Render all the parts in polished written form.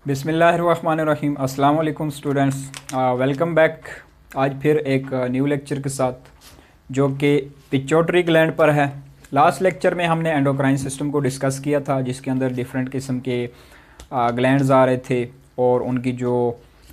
बिस्मिल्लाहिर्रहमानिर्रहीम। अस्सलाम वालेकुम स्टूडेंट्स, वेलकम बैक। आज फिर एक न्यू लेक्चर के साथ जो कि पिट्यूटरी ग्लैंड पर है। लास्ट लेक्चर में हमने एंडोक्राइन सिस्टम को डिस्कस किया था, जिसके अंदर डिफरेंट किस्म के ग्लैंड्स आ रहे थे और उनकी जो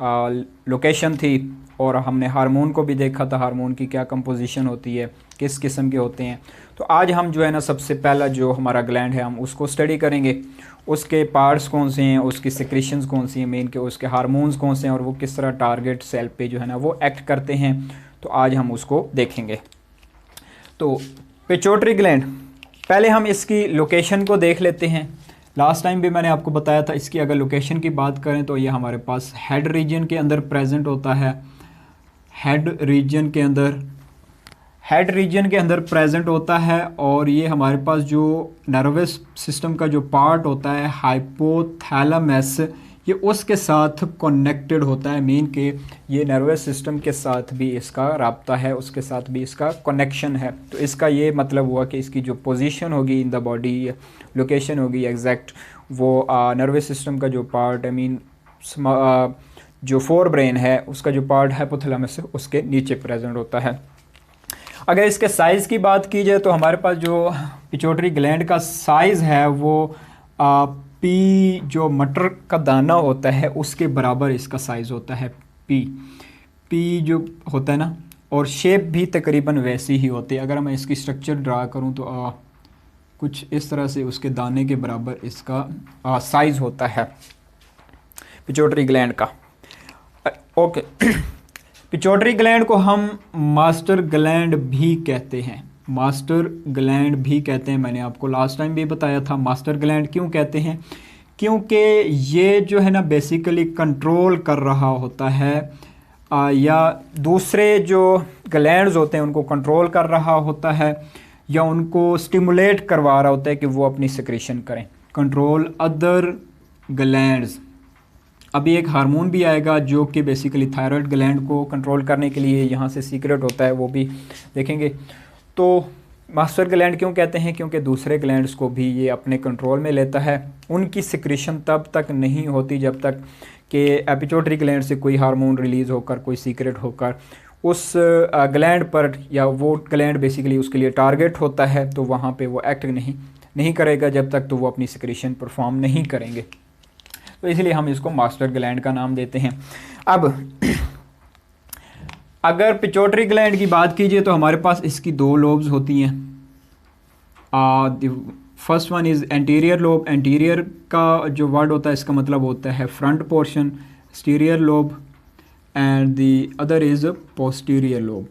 लोकेशन थी, और हमने हार्मोन को भी देखा था, हार्मोन की क्या कंपोजिशन होती है, किस किस्म के होते हैं। तो आज हम जो है ना सबसे पहला जो हमारा ग्लैंड है हम उसको स्टडी करेंगे। उसके पार्ट्स कौन से हैं, उसकी सिक्रीशंस कौन सी हैं, मेन के उसके हार्मोन्स कौन से हैं और वो किस तरह टारगेट सेल पे जो है ना वो एक्ट करते हैं। तो आज हम उसको देखेंगे। तो पिट्यूटरी ग्लैंड, पहले हम इसकी लोकेशन को देख लेते हैं। लास्ट टाइम भी मैंने आपको बताया था, इसकी अगर लोकेशन की बात करें तो ये हमारे पास हेड रीजन के अंदर प्रेजेंट होता है। हेड रीजन के अंदर प्रेजेंट होता है और ये हमारे पास जो नर्वस सिस्टम का जो पार्ट होता है हाइपोथैलेमस, ये उसके साथ कनेक्टेड होता है। मेन के ये नर्वस सिस्टम के साथ भी इसका राब्ता है, उसके साथ भी इसका कनेक्शन है। तो इसका ये मतलब हुआ कि इसकी जो पोजीशन होगी इन द बॉडी, लोकेशन होगी एग्जैक्ट, वो नर्वस सिस्टम का जो पार्ट जो फोर ब्रेन है उसका जो पार्ट हाइपोथैलेमस है उसके नीचे प्रेजेंट होता है। अगर इसके साइज़ की बात की जाए तो हमारे पास जो पिट्यूटरी ग्लैंड का साइज़ है वो पी जो मटर का दाना होता है उसके बराबर इसका साइज़ होता है। पी जो होता है ना, और शेप भी तकरीबन वैसी ही होती है। अगर मैं इसकी स्ट्रक्चर ड्रा करूं तो कुछ इस तरह से उसके दाने के बराबर इसका साइज़ होता है पिट्यूटरी ग्लैंड का। ओके, पिट्यूटरी ग्लैंड को हम मास्टर ग्लैंड भी कहते हैं। मास्टर ग्लैंड भी कहते हैं, मैंने आपको लास्ट टाइम भी बताया था। मास्टर ग्लैंड क्यों कहते हैं? क्योंकि ये जो है ना बेसिकली कंट्रोल कर रहा होता है या दूसरे जो ग्लैंड्स होते हैं उनको कंट्रोल कर रहा होता है या उनको स्टिमुलेट करवा रहा होता है कि वो अपनी सिक्रीशन करें। Control other glands. अभी एक हार्मोन भी आएगा जो कि बेसिकली थायराइड ग्लैंड को कंट्रोल करने के लिए यहाँ से सीक्रेट होता है, वो भी देखेंगे। तो मास्टर ग्लैंड क्यों कहते हैं? क्योंकि दूसरे ग्लैंड्स को भी ये अपने कंट्रोल में लेता है। उनकी सिक्रीशन तब तक नहीं होती जब तक कि पिट्यूटरी ग्लैंड से कोई हार्मोन रिलीज़ होकर, कोई सीक्रेट होकर उस ग्लैंड पर, या वो ग्लैंड बेसिकली उसके लिए टारगेट होता है, तो वहाँ पे वो एक्ट नहीं करेगा जब तक तो वो अपनी सिक्रीशन परफॉर्म नहीं करेंगे। तो इसलिए हम इसको मास्टर ग्लैंड का नाम देते हैं। अब अगर पिट्यूटरी ग्लैंड की बात कीजिए तो हमारे पास इसकी दो लोब्स होती हैं। First one is anterior lobe. Anterior का जो वर्ड होता है इसका मतलब होता है front portion, exterior lobe, and the other is posterior lobe.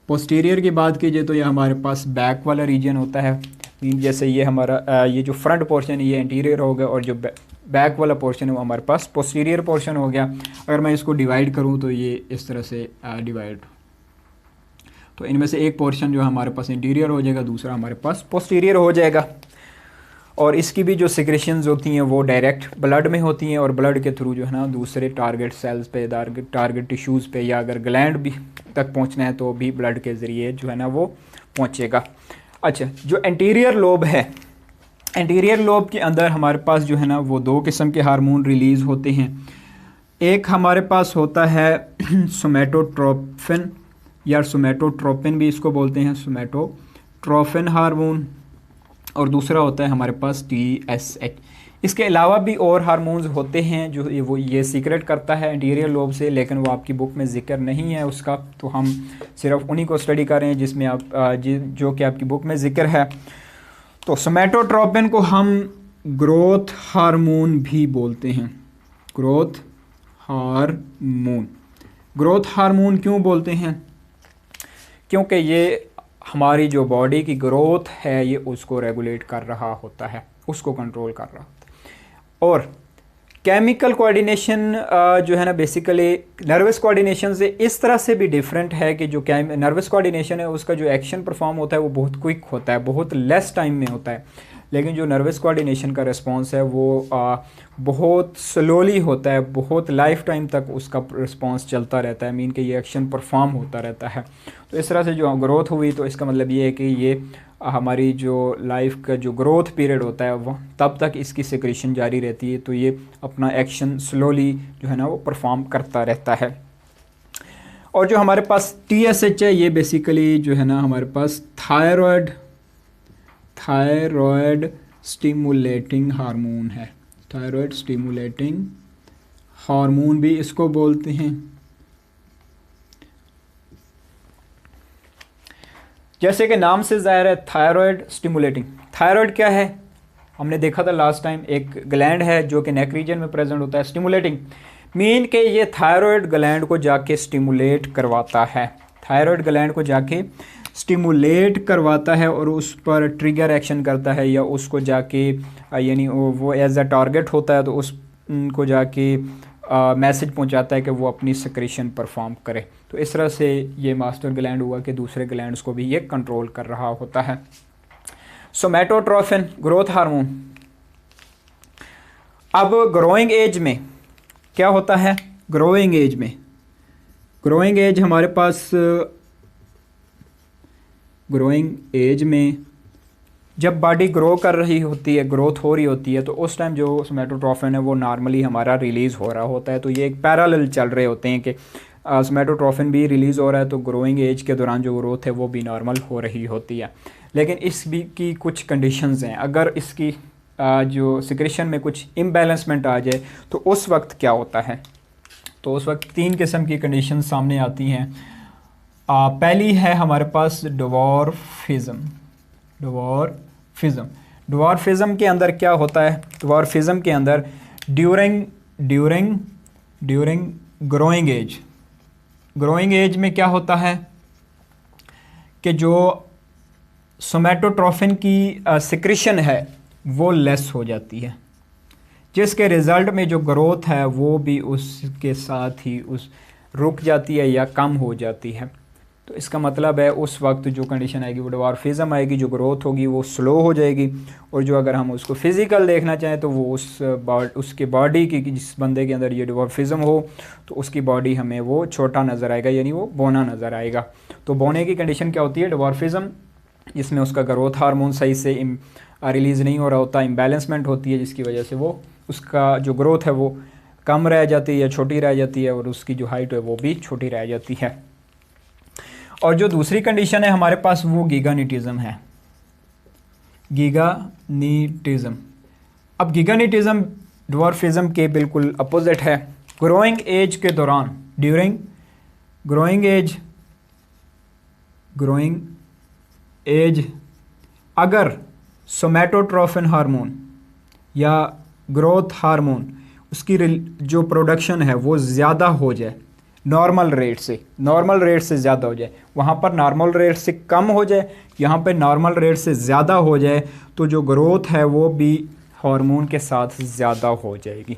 Posterior की बात कीजिए तो ये हमारे पास बैक वाला रीजन होता है। जैसे ये हमारा ये जो फ्रंट पोर्शन है ये एंटीरियर हो गया और जो बैक वाला पोर्शन है वो हमारे पास पोस्टीरियर पोर्शन हो गया। अगर मैं इसको डिवाइड करूँ तो ये इस तरह से डिवाइड, तो इनमें से एक पोर्शन जो हमारे पास इंटीरियर हो जाएगा, दूसरा हमारे पास पोस्टीरियर हो जाएगा। और इसकी भी जो सिक्रेशंस होती हैं वो डायरेक्ट ब्लड में होती हैं और ब्लड के थ्रू जो है ना दूसरे टारगेट सेल्स पे, टारगेट टिश्यूज़ पे, या अगर ग्लैंड भी तक पहुंचना है तो भी ब्लड के ज़रिए जो है ना वो पहुंचेगा। अच्छा, जो एंटीरियर लोब है, एंटीरियर लोब के अंदर हमारे पास जो है ना वो दो किस्म के हार्मोन रिलीज़ होते हैं। एक हमारे पास होता है सोमैटोट्रोपिन या सोमैटोट्रोपिन भी इसको बोलते हैं, सोमैटोट्रोपिन हार्मोन, और दूसरा होता है हमारे पास TSH। इसके अलावा भी और हार्मोन्स होते हैं जो ये सीक्रेट करता है एंटीरियर लोब से, लेकिन वो आपकी बुक में जिक्र नहीं है उसका, तो हम सिर्फ उन्हीं को स्टडी कर रहे हैं जिसमें आप जो कि आपकी बुक में जिक्र है। तो सोमैटोट्रोपिन को हम ग्रोथ हार्मोन भी बोलते हैं। ग्रोथ हार्मोन, ग्रोथ हार्मोन क्यों बोलते हैं? क्योंकि ये हमारी जो बॉडी की ग्रोथ है ये उसको रेगुलेट कर रहा होता है, उसको कंट्रोल कर रहा होता है। और केमिकल कोऑर्डिनेशन जो है ना बेसिकली नर्वस कोऑर्डिनेशन से इस तरह से भी डिफरेंट है कि जो नर्वस कोऑर्डिनेशन है उसका जो एक्शन परफॉर्म होता है वो बहुत क्विक होता है, बहुत लेस टाइम में होता है, लेकिन जो नर्वस कोऑर्डिनेशन का रिस्पॉन्स है वो बहुत स्लोली होता है, बहुत लाइफ टाइम तक उसका रिस्पॉन्स चलता रहता है, मीन कि ये एक्शन परफॉर्म होता रहता है। तो इस तरह से जो ग्रोथ हुई तो इसका मतलब ये है कि ये हमारी जो लाइफ का जो ग्रोथ पीरियड होता है वो तब तक इसकी सिक्रीशन जारी रहती है। तो ये अपना एक्शन स्लोली जो है ना वो परफॉर्म करता रहता है। और जो हमारे पास TSH है ये बेसिकली जो है ना हमारे पास थायराइड स्टिमुलेटिंग हार्मोन है। थायराइड स्टिमुलेटिंग हार्मोन भी इसको बोलते हैं। जैसे कि नाम से ज़ाहिर है थायराइड स्टिमुलेटिंग। थायराइड क्या है, हमने देखा था लास्ट टाइम, एक ग्लैंड है जो कि नेक रीजन में प्रेजेंट होता है। स्टिमुलेटिंग मीन के ये थायराइड ग्लैंड को जाके स्टिमुलेट करवाता है। थायराइड ग्लैंड को जाके स्टिमुलेट करवाता है और उस पर ट्रिगर एक्शन करता है, या उसको जाके यानी वो एज अ टारगेट होता है तो उसको जाके मैसेज पहुंचाता है कि वो अपनी सिक्रीशन परफॉर्म करे। तो इस तरह से ये मास्टर ग्लैंड हुआ कि दूसरे ग्लैंड्स को भी ये कंट्रोल कर रहा होता है। सोमैटोट्रोफिन ग्रोथ हार्मोन। अब ग्रोइंग एज में क्या होता है, ग्रोइंग एज हमारे पास ग्रोइंग एज में जब बॉडी ग्रो कर रही होती है, ग्रोथ हो रही होती है, तो उस टाइम जो सोमैटोट्रोफिन है वो नॉर्मली हमारा रिलीज़ हो रहा होता है। तो ये एक पैरेलल चल रहे होते हैं कि सोमैटोट्रोफिन भी रिलीज़ हो रहा है तो ग्रोइंग एज के दौरान जो ग्रोथ है वो भी नॉर्मल हो रही होती है। लेकिन इस भी की कुछ कंडीशंस हैं। अगर इसकी जो सिक्रेशन में कुछ इम्बैलेंसमेंट आ जाए तो उस वक्त क्या होता है, तो उस वक्त 3 किस्म की कंडीशन सामने आती हैं। पहली है हमारे पास डवार्फिज्म के अंदर क्या होता है, डवार्फिज्म के अंदर ड्यूरिंग ग्रोइंग एज में क्या होता है कि जो सोमैटोट्रोफिन की सिक्रेशन है वो लेस हो जाती है, जिसके रिज़ल्ट में जो ग्रोथ है वो भी उसके साथ ही रुक जाती है या कम हो जाती है। तो इसका मतलब है उस वक्त जो कंडीशन आएगी वो डवार्फिज्म आएगी, जो ग्रोथ होगी वो स्लो हो जाएगी। और जो अगर हम उसको फिज़िकल देखना चाहें तो वो उसके बॉडी की, जिस बंदे के अंदर ये डवार्फिज्म हो तो उसकी बॉडी हमें वो छोटा नज़र आएगा, यानी वो बौना नज़र आएगा। तो बौने की कंडीशन क्या होती है, डवार्फिज्म, जिसमें उसका ग्रोथ हार्मोन सही से रिलीज़ नहीं हो रहा होता, इम्बैलेंसमेंट होती है, जिसकी वजह से वो उसका जो ग्रोथ है वो कम रह जाती है या छोटी रह जाती है, और उसकी जो हाइट है वो भी छोटी रह जाती है। और जो दूसरी कंडीशन है हमारे पास वो गीगानिटिज्म है। गीगानिटिज्म, अब गीगानिटिज्म डवार्फिज्म के बिल्कुल अपोजिट है। ग्रोइंग एज के दौरान, ड्यूरिंग ग्रोइंग एज अगर सोमैटोट्रोफिन हार्मोन या ग्रोथ हार्मोन उसकी जो प्रोडक्शन है वो ज़्यादा हो जाए, नॉर्मल रेट से ज़्यादा हो जाए, वहाँ पर नॉर्मल रेट से कम हो जाए, यहाँ पे नॉर्मल रेट से ज़्यादा हो जाए, तो जो ग्रोथ है वो भी हार्मोन के साथ ज़्यादा हो जाएगी।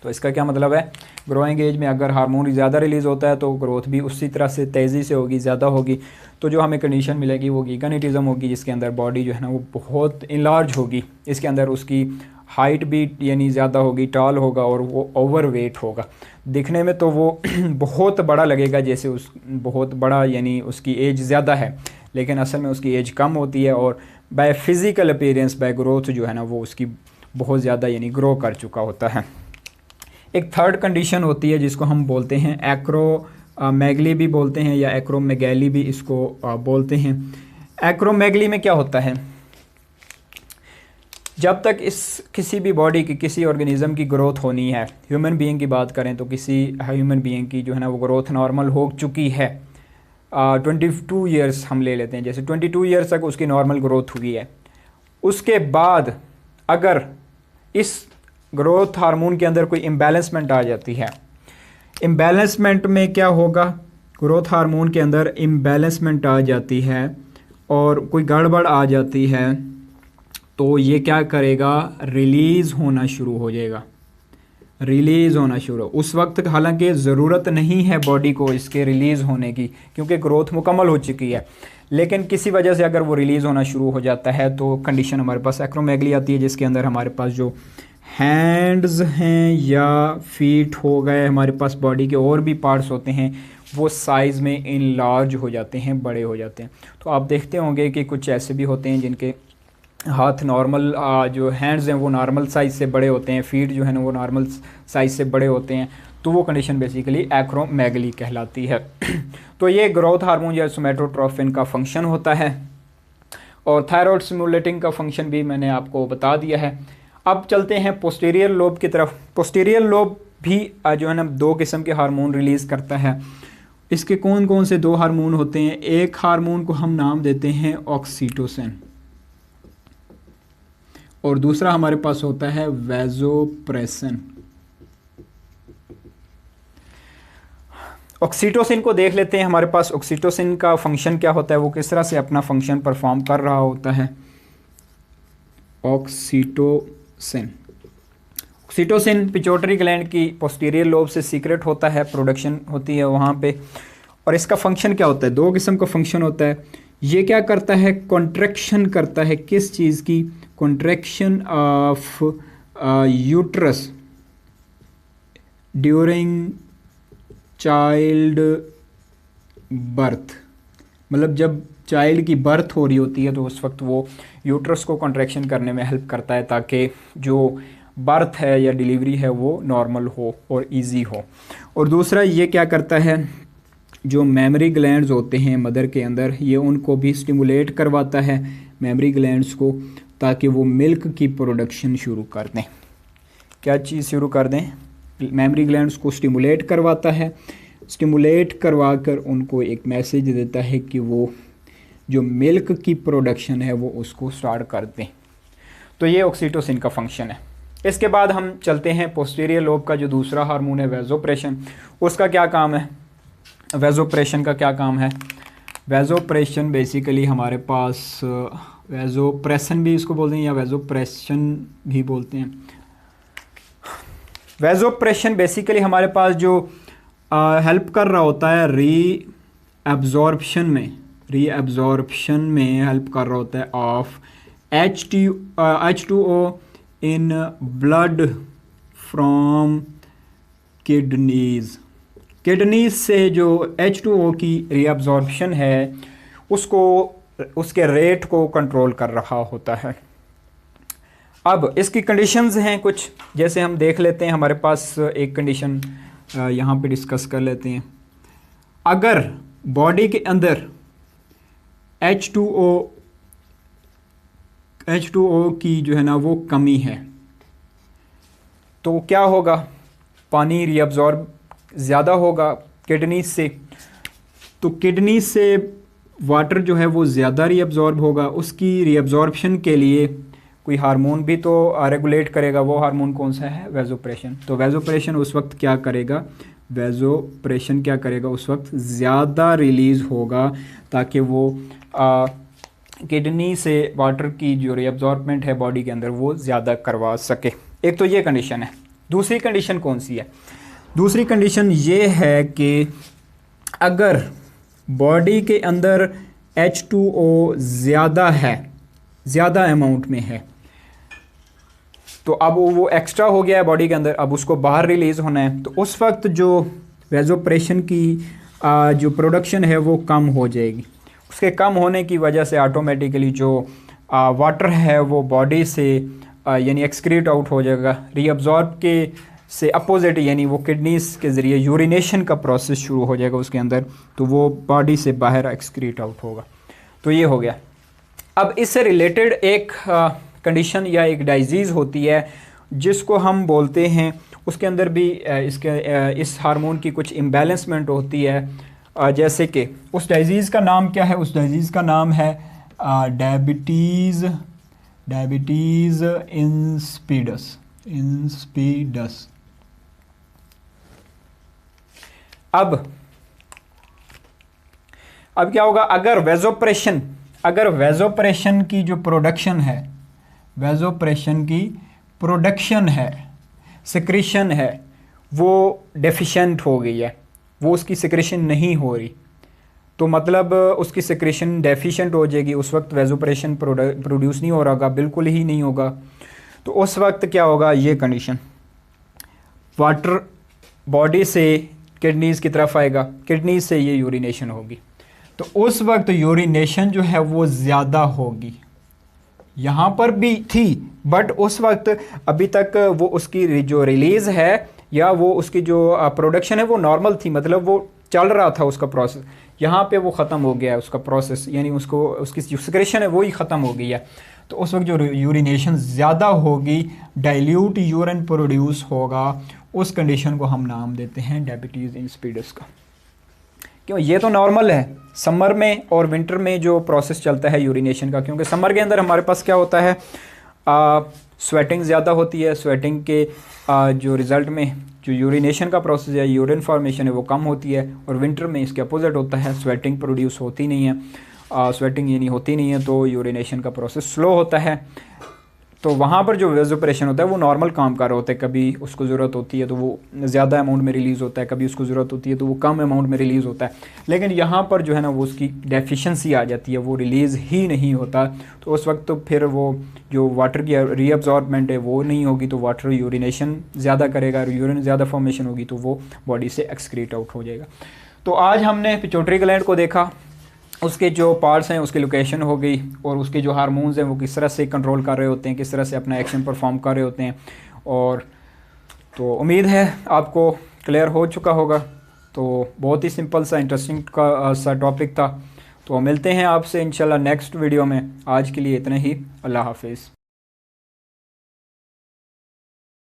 तो इसका क्या मतलब है, ग्रोइंग एज में अगर हार्मोन ज़्यादा रिलीज़ होता है तो ग्रोथ भी उसी तरह से तेज़ी से होगी, ज़्यादा होगी। तो जो हमें कंडीशन मिलेगी वो गीगानिटिज्म होगी, जिसके अंदर बॉडी जो है ना वो बहुत इनलार्ज होगी, इसके अंदर उसकी हाइट भी यानी ज़्यादा होगी, टॉल होगा, और वो ओवरवेट होगा। दिखने में तो वो बहुत बड़ा लगेगा, जैसे बहुत बड़ा यानी उसकी एज ज़्यादा है, लेकिन असल में उसकी एज कम होती है, और by physical appearance, by growth जो है ना वो उसकी बहुत ज़्यादा यानी ग्रो कर चुका होता है। एक थर्ड कंडीशन होती है जिसको हम बोलते हैं एक्रोमेगली भी बोलते हैं, या एक्रोमेगैली भी इसको बोलते हैं। एक्रोमेगली में क्या होता है, जब तक किसी भी बॉडी की, किसी ऑर्गेनिज़म की ग्रोथ होनी है, ह्यूमन बीइंग की बात करें तो किसी ह्यूमन बीइंग की जो है ना वो ग्रोथ नॉर्मल हो चुकी है, 22 ईयर्स हम ले लेते हैं, जैसे 22 ईयर्स तक उसकी नॉर्मल ग्रोथ हुई है। उसके बाद अगर इस ग्रोथ हार्मोन के अंदर कोई इम्बैलेंसमेंट आ जाती है, इम्बैलेंसमेंट में क्या होगा, ग्रोथ हार्मोन के अंदर इम्बैलेंसमेंट आ जाती है और कोई गड़बड़ आ जाती है, तो ये क्या करेगा, रिलीज़ होना शुरू हो जाएगा, उस वक्त हालांकि ज़रूरत नहीं है बॉडी को इसके रिलीज़ होने की, क्योंकि ग्रोथ मुकम्मल हो चुकी है, लेकिन किसी वजह से अगर वो रिलीज़ होना शुरू हो जाता है तो कंडीशन हमारे पास एक्रोमेगली आती है, जिसके अंदर हमारे पास जो हैंड्स हैं या फीट हो गए, हमारे पास बॉडी के और भी पार्ट्स होते हैं, वो साइज़ में इनलार्ज हो जाते हैं, बड़े हो जाते हैं। तो आप देखते होंगे कि कुछ ऐसे भी होते हैं जिनके हाथ नॉर्मल, जो हैंड्स हैं वो नॉर्मल साइज़ से बड़े होते हैं, फीट जो है ना वो नॉर्मल साइज़ से बड़े होते हैं, तो वो कंडीशन बेसिकली एक्रोमेगली कहलाती है। तो ये ग्रोथ हार्मोन या सोमैटोट्रोफिन का फंक्शन होता है, और थायराइड स्टिमुलेटिंग का फंक्शन भी मैंने आपको बता दिया है। अब चलते हैं पोस्टीरियर लोब की तरफ। पोस्टीरियर लोब भी जो है ना 2 किस्म के हार्मोन रिलीज़ करता है। इसके कौन कौन से 2 हार्मोन होते हैं? एक हार्मोन को हम नाम देते हैं ऑक्सीटोसिन, और दूसरा हमारे पास होता है वैसोप्रेसिन। ऑक्सीटोसिन को देख लेते हैं। हमारे पास ऑक्सीटोसिन का फंक्शन क्या होता है, वो किस तरह से अपना फंक्शन परफॉर्म कर रहा होता है। ऑक्सीटोसिन पिट्यूटरी ग्लैंड की पोस्टीरियर लोब से सीक्रेट होता है, प्रोडक्शन होती है वहाँ पे। और इसका फंक्शन क्या होता है? 2 किस्म का फंक्शन होता है। ये क्या करता है? कॉन्ट्रैक्शन करता है। किस चीज़ की? Contraction of uterus during child birth. मतलब जब चाइल्ड की बर्थ हो रही होती है तो उस वक्त वो यूट्रस को कॉन्ट्रैक्शन करने में हेल्प करता है, ताकि जो बर्थ है या डिलीवरी है वो नॉर्मल हो और इजी हो। और दूसरा ये क्या करता है, जो मेमरी ग्लैंड्स होते हैं मदर के अंदर, ये उनको भी स्टिमुलेट करवाता है, मेमरी ग्लैंड्स को, ताकि वो मिल्क की प्रोडक्शन शुरू कर दें। क्या चीज़ शुरू कर दें? मेमरी ग्लैंड्स को स्टिमुलेट करवाता है। स्टिमुलेट करवा कर उनको एक मैसेज देता है कि वो जो मिल्क की प्रोडक्शन है वो उसको स्टार्ट कर दें। तो ये ऑक्सीटोसिन का फंक्शन है। इसके बाद हम चलते हैं पोस्टीरियर लोब का जो दूसरा हार्मोन है वैसोप्रेशन। उसका क्या काम है? वैसोप्रेशन का क्या काम है? वैसोप्रेशन बेसिकली हमारे पास वैसोप्रेसन भी इसको बोलते हैं या वैसोप्रेशन भी बोलते हैं। वैसोप्रेशन बेसिकली हमारे पास जो हेल्प कर रहा होता है रीअब्जॉर्प्शन में हेल्प कर रहा होता है of H2O in blood from kidneys से जो H2O की रीअब्जॉर्प्शन है उसको, उसके रेट को कंट्रोल कर रहा होता है। अब इसकी कंडीशंस हैं कुछ, जैसे हम देख लेते हैं। हमारे पास एक कंडीशन यहाँ पे डिस्कस कर लेते हैं। अगर बॉडी के अंदर H2O की जो है ना वो कमी है तो क्या होगा? पानी रीअब्जॉर्ब ज़्यादा होगा किडनी से, तो किडनी से वाटर जो है वो ज़्यादा रीअब्जॉर्ब होगा। उसकी रीअब्जॉर्प्शन के लिए कोई हार्मोन भी तो रेगुलेट करेगा। वो हार्मोन कौन सा है? वैसोप्रेशन। तो वैसोप्रेशन उस वक्त क्या करेगा? वैसोप्रेशन क्या करेगा? उस वक्त ज़्यादा रिलीज़ होगा, ताकि वो किडनी से वाटर की जो रीअब्जॉर्बमेंट है बॉडी के अंदर वो ज़्यादा करवा सके। एक तो ये कंडीशन है। दूसरी कंडीशन कौन सी है? दूसरी कंडीशन ये है कि अगर बॉडी के अंदर H2O ज़्यादा है, ज़्यादा अमाउंट में है, तो अब वो एक्स्ट्रा हो गया है बॉडी के अंदर, अब उसको बाहर रिलीज़ होना है, तो उस वक्त जो वैसोप्रेशन की जो प्रोडक्शन है वो कम हो जाएगी। उसके कम होने की वजह से ऑटोमेटिकली जो वाटर है वो बॉडी से यानी एक्सक्रीट आउट हो जाएगा। रीअब्जॉर्ब के से अपोजिट, यानी वो किडनीज के ज़रिए यूरिनेशन का प्रोसेस शुरू हो जाएगा उसके अंदर, तो वो बॉडी से बाहर एक्सक्रीट आउट होगा। तो ये हो गया। अब इससे रिलेटेड एक कंडीशन या एक डिजीज़ होती है जिसको हम बोलते हैं, उसके अंदर भी इस हार्मोन की कुछ इम्बैलेंसमेंट होती है। जैसे कि उस डिजीज़ का नाम क्या है? उस डिजीज़ का नाम है डायबिटीज़ इंसिपिडस। अब क्या होगा? अगर वैसोप्रेशन की जो प्रोडक्शन है, वैसोप्रेशन की प्रोडक्शन है, सिक्रीशन है, वो डेफिशिएंट हो गई है, वो उसकी सिक्रीशन नहीं हो रही, तो मतलब उसकी सिक्रीशन डेफिशिएंट हो जाएगी। उस वक्त वैसोप्रेशन प्रोड्यूस नहीं हो रहा होगा, बिल्कुल ही नहीं होगा। तो उस वक्त क्या होगा? ये कंडीशन, वाटर बॉडी से किडनीज़ की तरफ आएगा, किडनीज से ये यूरिनेशन होगी। तो उस वक्त यूरिनेशन जो है वो ज़्यादा होगी। यहाँ पर भी थी बट उस वक्त अभी तक वो उसकी जो रिलीज़ है या वो उसकी जो प्रोडक्शन है वो नॉर्मल थी, मतलब वो चल रहा था उसका प्रोसेस। यहाँ पे वो ख़त्म हो गया है उसका प्रोसेस, यानी उसको उसकी जो सिक्रेशन है वो ही ख़त्म हो गई है। तो उस वक्त जो यूरिनेशन ज़्यादा होगी, डाइल्यूट यूरिन प्रोड्यूस होगा, उस कंडीशन को हम नाम देते हैं डायबिटीज़ इंसिपिडस का। क्यों, ये तो नॉर्मल है समर में और विंटर में जो प्रोसेस चलता है यूरिनेशन का, क्योंकि समर के अंदर हमारे पास क्या होता है, स्वेटिंग ज़्यादा होती है। स्वेटिंग के जो रिज़ल्ट में जो यूरिनेशन का प्रोसेस है, यूरिन फॉर्मेशन है, वो कम होती है। और विंटर में इसके अपोजिट होता है, स्वेटिंग प्रोड्यूस होती नहीं है, स्वेटिंग यानी होती नहीं है, तो यूरिनेशन का प्रोसेस स्लो होता है। तो वहाँ पर जो वेज़ोप्रेशन होता है वो नॉर्मल काम कर रहा होता है, कभी उसको ज़रूरत होती है तो वो ज़्यादा अमाउंट में रिलीज़ होता है, कभी उसको ज़रूरत होती है तो वो कम अमाउंट में रिलीज़ होता है। लेकिन यहाँ पर जो है ना वो उसकी डेफिशिएंसी आ जाती है, वो रिलीज़ ही नहीं होता। तो उस वक्त तो फिर वो जो वाटर की रीअब्जॉर्बमेंट है वो नहीं होगी, तो वाटर यूरिनेशन ज़्यादा करेगा, यूरिन ज़्यादा फॉर्मेशन होगी तो वो बॉडी से एक्सक्रीट आउट हो जाएगा। तो आज हमने पिट्यूटरी ग्लैंड को देखा, उसके जो पार्ट्स हैं उसकी लोकेशन हो गई, और उसके जो हार्मोन्स हैं वो किस तरह से कंट्रोल कर रहे होते हैं, किस तरह से अपना एक्शन परफॉर्म कर रहे होते हैं। और तो उम्मीद है आपको क्लियर हो चुका होगा। तो बहुत ही सिंपल सा इंटरेस्टिंग का सा टॉपिक था। तो मिलते हैं आपसे इंशाल्लाह नेक्स्ट वीडियो में। आज के लिए इतना ही, अल्लाह हाफिज़।